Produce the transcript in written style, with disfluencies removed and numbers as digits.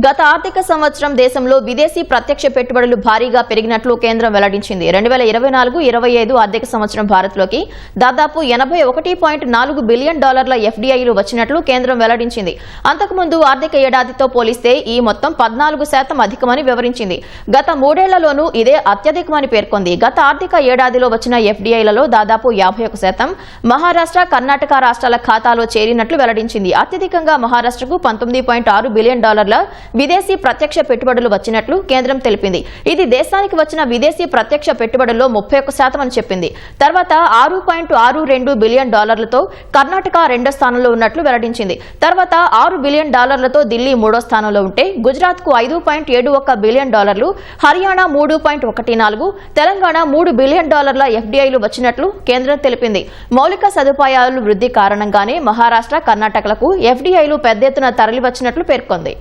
గత ఆర్థిక సంవత్సరం దేశంలో విదేశీ ప్రత్యక్ష పెట్టుబడులు భారీగా పెరిగినట్లు కేంద్రం వెల్లడించింది. 2024-25 ఆర్థిక సంవత్సరం భారత్లోకి దాదాపు $81.4 బిలియన్ ఎఫ్డీఐలు వచ్చినట్లు కేంద్రం వెల్లడించింది. అంతకుముందు ఆర్థిక ఏడాదితో పోలిస్తే ఈ మొత్తం 14% అధికమని వివరించింది. గత మూడేళ్లలోనూ ఇదే అత్యధికమని పేర్కొంది. గత ఆర్థిక ఏడాదిలో వచ్చిన ఎఫ్డీఐలలో దాదాపు 51% మహారాష్ట్ర, కర్ణాటక రాష్ట్రాల ఖాతాలో చేరినట్లు వెల్లడించింది. అత్యధికంగా మహారాష్ట్రకు $19.6 బిలియన్ విదేశీ ప్రత్యక్ష పెట్టుబడులు వచ్చినట్లు కేంద్రం తెలిపింది. ఇది దేశానికి వచ్చిన విదేశీ ప్రత్యక్ష పెట్టుబడుల్లో 31% అని చెప్పింది. తర్వాత $6.62 బిలియన్ కర్ణాటక రెండో స్థానంలో ఉన్నట్లు వెల్లడించింది. తర్వాత $6 బిలియన్ ఢిల్లీ మూడో స్థానంలో ఉంటే గుజరాత్ కు $5.71 బిలియన్, హర్యానా 3.14, తెలంగాణ $3 బిలియన్ ఎఫ్డీఐలు వచ్చినట్లు కేంద్రం తెలిపింది. మౌలిక సదుపాయాలు వృద్ధి కారణంగానే మహారాష్ట్ర, కర్ణాటకలకు ఎఫ్డీఐలు పెద్ద ఎత్తున తరలివచ్చినట్లు పేర్కొంది.